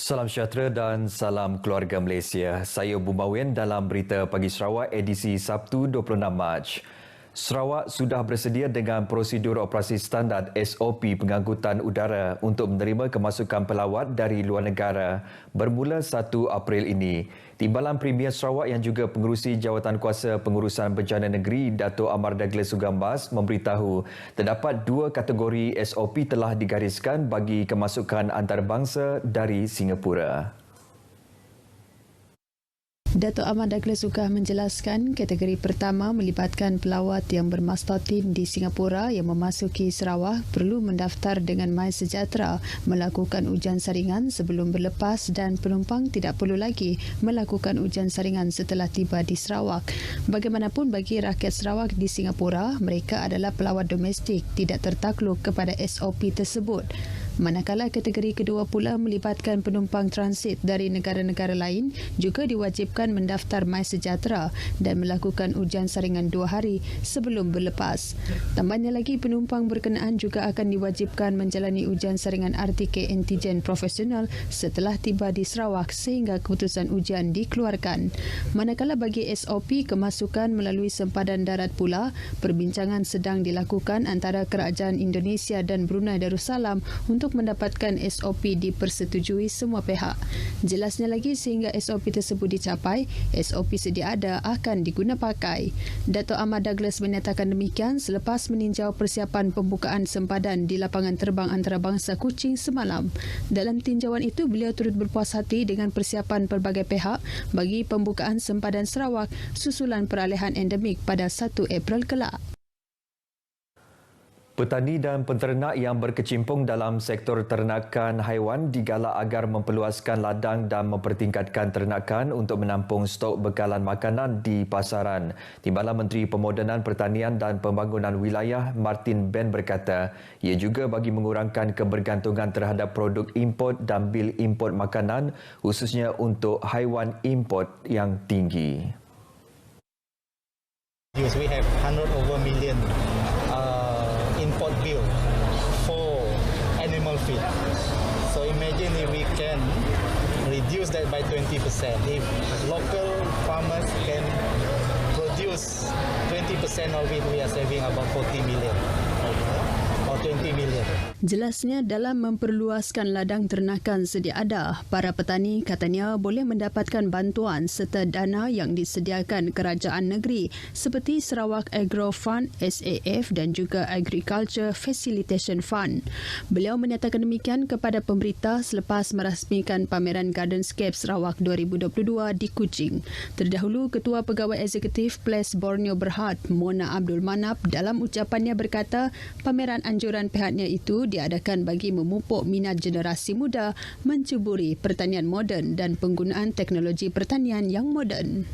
Salam sejahtera dan salam keluarga Malaysia. Saya Bumawen dalam Berita Pagi Sarawak edisi Sabtu 26 Mac. Sarawak sudah bersedia dengan prosedur operasi standard SOP pengangkutan udara untuk menerima kemasukan pelawat dari luar negara bermula 1 April ini. Timbalan Premier Sarawak yang juga pengerusi Jawatankuasa Pengurusan Bencana Negeri Dato' Amar Douglas Sugambas memberitahu terdapat 2 kategori SOP telah digariskan bagi kemasukan antarabangsa dari Singapura. Dato' Amar Douglas juga menjelaskan kategori pertama melibatkan pelawat yang bermastatin di Singapura yang memasuki Sarawak perlu mendaftar dengan MySejahtera, melakukan ujian saringan sebelum berlepas dan penumpang tidak perlu lagi melakukan ujian saringan setelah tiba di Sarawak. Bagaimanapun bagi rakyat Sarawak di Singapura, mereka adalah pelawat domestik, tidak tertakluk kepada SOP tersebut. Manakala kategori kedua pula melibatkan penumpang transit dari negara-negara lain juga diwajibkan mendaftar MySejahtera dan melakukan ujian saringan 2 hari sebelum berlepas. Tambahnya lagi, penumpang berkenaan juga akan diwajibkan menjalani ujian saringan RTK antigen profesional setelah tiba di Sarawak sehingga keputusan ujian dikeluarkan. Manakala bagi SOP kemasukan melalui sempadan darat pula, perbincangan sedang dilakukan antara Kerajaan Indonesia dan Brunei Darussalam untuk mendapatkan SOP dipersetujui semua pihak. Jelasnya lagi, sehingga SOP tersebut dicapai, SOP sedia ada akan diguna pakai. Dato' Amar Douglas menyatakan demikian selepas meninjau persiapan pembukaan sempadan di lapangan terbang antarabangsa Kuching semalam. Dalam tinjauan itu, beliau turut berpuas hati dengan persiapan pelbagai pihak bagi pembukaan sempadan Sarawak susulan peralihan endemik pada 1 April kelak. Petani dan penternak yang berkecimpung dalam sektor ternakan haiwan digalak agar memperluaskan ladang dan mempertingkatkan ternakan untuk menampung stok bekalan makanan di pasaran. Timbalan Menteri Pemodenan Pertanian dan Pembangunan Wilayah Martin Ben berkata, ia juga bagi mengurangkan kebergantungan terhadap produk import dan bil import makanan khususnya untuk haiwan import yang tinggi. Yes, we have 100 over million import bill for animal feed. So imagine if we can reduce that by 20%. If local farmers can produce 20% of it, we are saving about 40 million or 20 million. Jelasnya, dalam memperluaskan ladang ternakan sedia ada, para petani katanya boleh mendapatkan bantuan serta dana yang disediakan kerajaan negeri seperti Sarawak Agro Fund SAF dan juga Agriculture Facilitation Fund. Beliau menyatakan demikian kepada pemberita selepas merasmikan pameran Gardenscape Sarawak 2022 di Kuching. Terdahulu, Ketua Pegawai Eksekutif PLES Borneo Berhad, Mona Abdul Manap, dalam ucapannya berkata pameran anjuran pihaknya itu diadakan bagi memupuk minat generasi muda mencuburi pertanian moden dan penggunaan teknologi pertanian yang moden.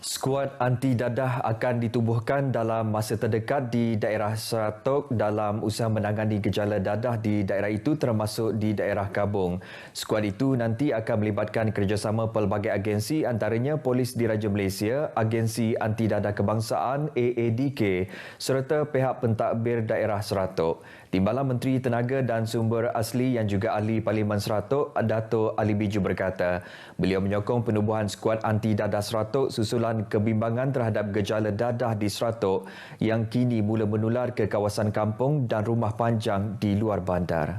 Skuad anti dadah akan ditubuhkan dalam masa terdekat di daerah Seratok dalam usaha menangani gejala dadah di daerah itu termasuk di daerah Kabung. Skuad itu nanti akan melibatkan kerjasama pelbagai agensi antaranya Polis Diraja Malaysia, Agensi Anti Dadah Kebangsaan AADK serta pihak pentadbir daerah Seratok. Timbalan Menteri Tenaga dan Sumber Asli yang juga Ahli Parlimen Seratok, Dato' Ali Biju berkata, beliau menyokong penubuhan skuad anti dadah Seratok susulan kebimbangan terhadap gejala dadah di Seratok yang kini mula menular ke kawasan kampung dan rumah panjang di luar bandar.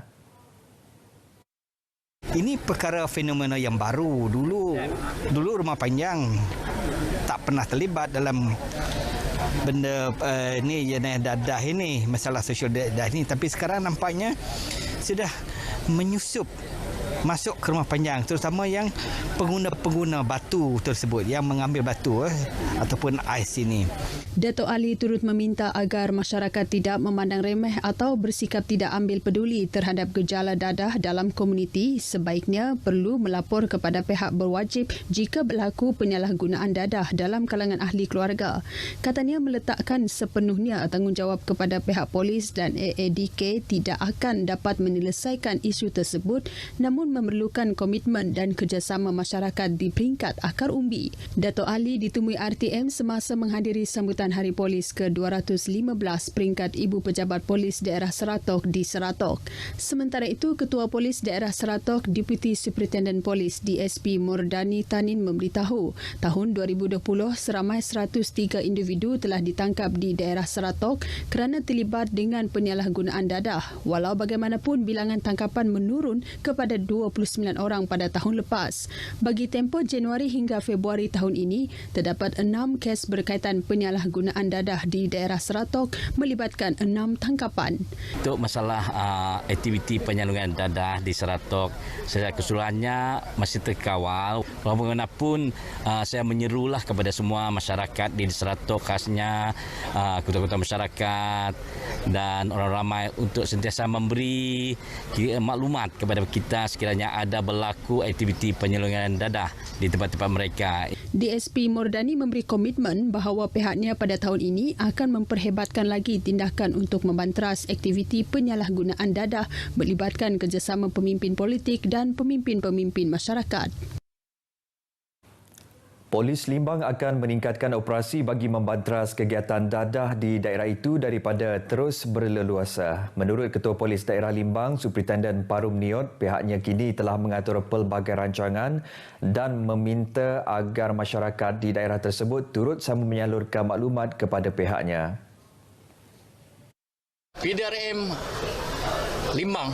Ini perkara fenomena yang baru. Dulu rumah panjang tak pernah terlibat dalam benda ni jenis dadah ini, masalah sosial dadah ini, tapi sekarang nampaknya sudah menyusup masuk ke rumah panjang, terutama yang pengguna batu tersebut, yang mengambil batu ataupun ais ini. Dato' Ali turut meminta agar masyarakat tidak memandang remeh atau bersikap tidak ambil peduli terhadap gejala dadah dalam komuniti. Sebaiknya perlu melapor kepada pihak berwajib jika berlaku penyalahgunaan dadah dalam kalangan ahli keluarga. Katanya meletakkan sepenuhnya tanggungjawab kepada pihak polis dan AADK tidak akan dapat menyelesaikan isu tersebut, namun namun memerlukan komitmen dan kerjasama masyarakat di peringkat akar umbi. Dato' Ali ditemui RTM semasa menghadiri sambutan Hari Polis ke-215 peringkat Ibu Pejabat Polis Daerah Seratok di Seratok. Sementara itu, Ketua Polis Daerah Seratok, Deputi Superintendent Polis DSP Mordani Tanin memberitahu, tahun 2020 seramai 103 individu telah ditangkap di daerah Seratok kerana terlibat dengan penyalahgunaan dadah. Walau bagaimanapun, bilangan tangkapan menurun kepada 29 orang pada tahun lepas. Bagi tempoh Januari hingga Februari tahun ini, terdapat 6 kes berkaitan penyalahgunaan dadah di daerah Seratok melibatkan 6 tangkapan. Untuk masalah aktiviti penyalahgunaan dadah di Seratok, secara keseluruhannya masih terkawal. Bagaimanapun, saya menyerulah kepada semua masyarakat di Seratok, khasnya ketua-ketua masyarakat dan orang ramai untuk sentiasa memberi maklumat kepada kita sekiranya ada berlaku aktiviti penyelenggaraan dadah di tempat-tempat mereka. DSP Mordani memberi komitmen bahawa pihaknya pada tahun ini akan memperhebatkan lagi tindakan untuk membanteras aktiviti penyalahgunaan dadah melibatkan kerjasama pemimpin politik dan pemimpin-pemimpin masyarakat. Polis Limbang akan meningkatkan operasi bagi membanteras kegiatan dadah di daerah itu daripada terus berleluasa. Menurut Ketua Polis Daerah Limbang, Superintendent Parum Niot, pihaknya kini telah mengatur pelbagai rancangan dan meminta agar masyarakat di daerah tersebut turut sama menyalurkan maklumat kepada pihaknya. PDRM Limbang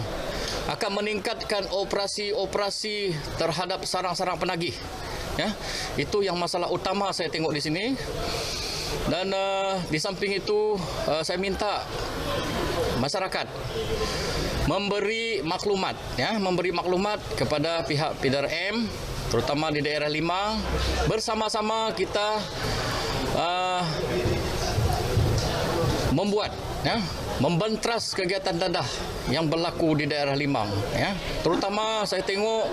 akan meningkatkan operasi-operasi terhadap sarang-sarang penagih. Ya, itu yang masalah utama saya tengok di sini. Dan di samping itu saya minta masyarakat memberi maklumat, kepada pihak PDRM, terutama di daerah Limbang. Bersama-sama kita membanteras kegiatan dadah yang berlaku di daerah Limbang. Terutama saya tengok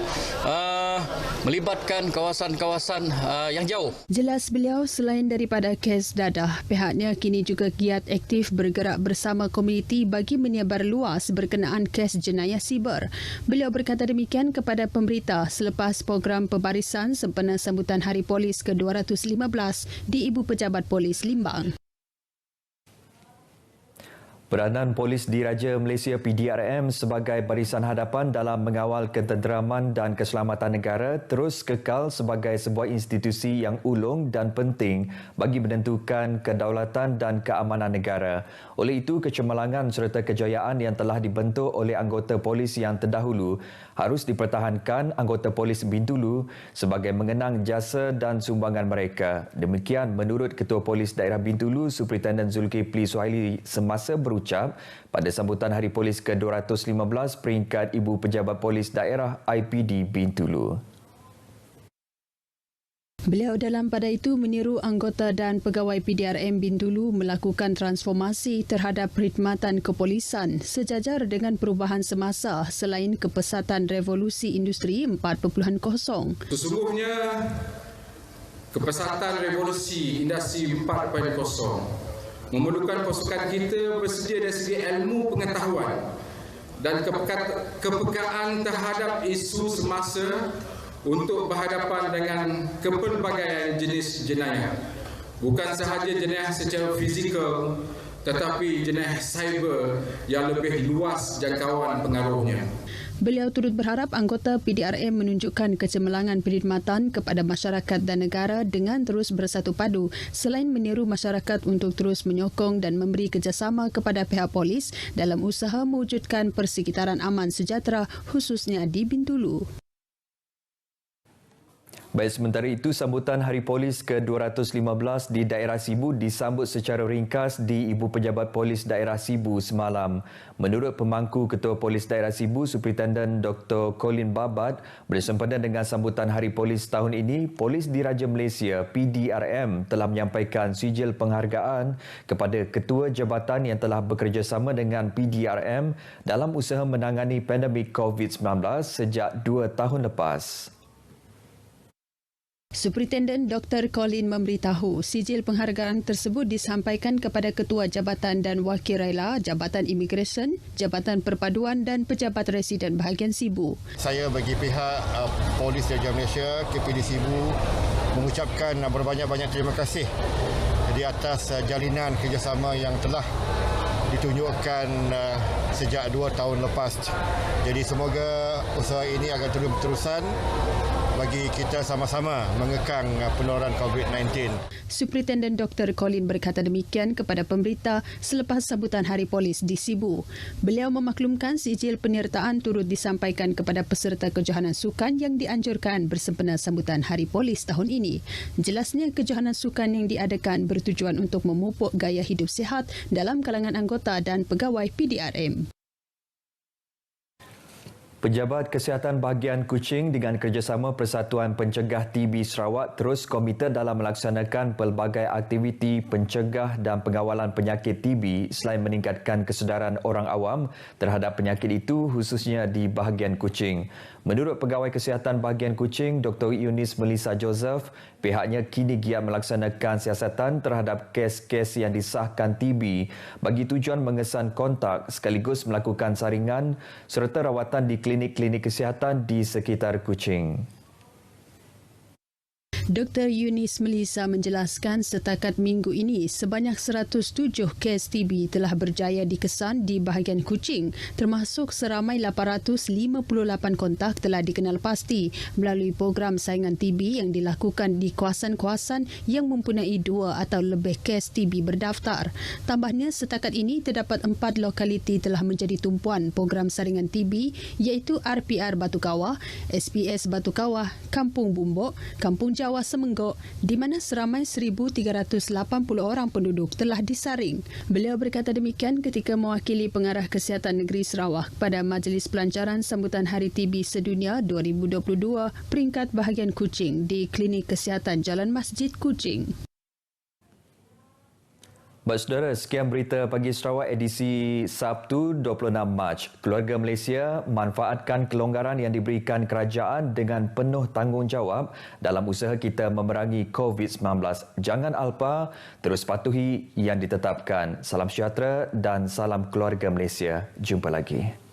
melibatkan kawasan-kawasan yang jauh. Jelas beliau, selain daripada kes dadah, pihaknya kini juga giat aktif bergerak bersama komuniti bagi menyebar luas berkenaan kes jenayah siber. Beliau berkata demikian kepada pemberita selepas program pembarisan sempena sambutan Hari Polis ke-215 di Ibu Pejabat Polis Limbang. Peranan Polis Diraja Malaysia PDRM sebagai barisan hadapan dalam mengawal ketenteraman dan keselamatan negara terus kekal sebagai sebuah institusi yang ulung dan penting bagi menentukan kedaulatan dan keamanan negara. Oleh itu, kecemerlangan serta kejayaan yang telah dibentuk oleh anggota polis yang terdahulu harus dipertahankan anggota polis Bintulu sebagai mengenang jasa dan sumbangan mereka. Demikian menurut Ketua Polis Daerah Bintulu, Superintendent Zulkifli Suhaili semasa berucap pada sambutan Hari Polis ke-215 peringkat Ibu Pejabat Polis Daerah IPD Bintulu. Beliau dalam pada itu meniru anggota dan pegawai PDRM Bintulu melakukan transformasi terhadap perkhidmatan kepolisan sejajar dengan perubahan semasa selain kepesatan revolusi industri 4.0. Sesungguhnya, kepesatan revolusi industri 4.0 memerlukan pasukan kita bersedia dari segi ilmu pengetahuan dan kepekaan terhadap isu semasa untuk berhadapan dengan kepelbagaian jenis jenayah. Bukan sahaja jenayah secara fizikal, tetapi jenayah cyber yang lebih luas jangkauan pengaruhnya. Beliau turut berharap anggota PDRM menunjukkan kecemerlangan perkhidmatan kepada masyarakat dan negara dengan terus bersatu padu selain meniru masyarakat untuk terus menyokong dan memberi kerjasama kepada pihak polis dalam usaha mewujudkan persekitaran aman sejahtera khususnya di Bintulu. Baik, sementara itu, sambutan Hari Polis ke-215 di daerah Sibu disambut secara ringkas di Ibu Pejabat Polis Daerah Sibu semalam. Menurut pemangku Ketua Polis Daerah Sibu, Superintendent Dr. Colin Babat, bersempena dengan sambutan Hari Polis tahun ini, Polis Diraja Malaysia PDRM telah menyampaikan sijil penghargaan kepada ketua jabatan yang telah bekerjasama dengan PDRM dalam usaha menangani pandemik COVID-19 sejak 2 tahun lepas. Superintendent Dr. Colin memberitahu sijil penghargaan tersebut disampaikan kepada Ketua Jabatan dan Wakil Rela, Jabatan Imigresen, Jabatan Perpaduan dan Pejabat Residen bahagian Sibu. Saya bagi pihak Polis Diraja Malaysia, KPD Sibu mengucapkan berbanyak-banyak terima kasih di atas jalinan kerjasama yang telah ditunjukkan sejak 2 tahun lepas. Jadi semoga usaha ini akan terus berterusan bagi kita sama-sama mengekang penularan COVID-19. Superintendent Dr. Colin berkata demikian kepada pemberita selepas sambutan Hari Polis di Sibu. Beliau memaklumkan sijil penyertaan turut disampaikan kepada peserta kejohanan sukan yang dianjurkan bersempena sambutan Hari Polis tahun ini. Jelasnya kejohanan sukan yang diadakan bertujuan untuk memupuk gaya hidup sihat dalam kalangan anggota dan pegawai PDRM. Pejabat Kesihatan Bahagian Kuching dengan kerjasama Persatuan Pencegah TB Sarawak terus komited dalam melaksanakan pelbagai aktiviti pencegah dan pengawalan penyakit TB selain meningkatkan kesedaran orang awam terhadap penyakit itu khususnya di bahagian Kuching. Menurut Pegawai Kesihatan Bahagian Kuching, Dr. Eunice Melissa Joseph, pihaknya kini giat melaksanakan siasatan terhadap kes-kes yang disahkan TB bagi tujuan mengesan kontak sekaligus melakukan saringan serta rawatan di klinik-klinik kesihatan di sekitar Kuching. Dr. Eunice Melissa menjelaskan setakat minggu ini sebanyak 107 kes TB telah berjaya dikesan di bahagian Kuching, termasuk seramai 858 kontak telah dikenal pasti melalui program saingan TB yang dilakukan di kawasan-kawasan yang mempunyai 2 atau lebih kes TB berdaftar. Tambahnya, setakat ini terdapat 4 lokaliti telah menjadi tumpuan program saringan TB iaitu RPR Batu Kawah, SPS Batu Kawah, Kampung Bumbok, Kampung Jawa Semenggok, di mana seramai 1,380 orang penduduk telah disaring. Beliau berkata demikian ketika mewakili Pengarah Kesihatan Negeri Sarawak pada Majlis Pelancaran Sambutan Hari TB Sedunia 2022 peringkat bahagian Kuching di Klinik Kesihatan Jalan Masjid Kuching. Baik saudara, sekian berita Pagi Sarawak edisi Sabtu 26 Mac. Keluarga Malaysia manfaatkan kelonggaran yang diberikan kerajaan dengan penuh tanggungjawab dalam usaha kita memerangi COVID-19. Jangan alpa, terus patuhi yang ditetapkan. Salam sejahtera dan salam keluarga Malaysia. Jumpa lagi.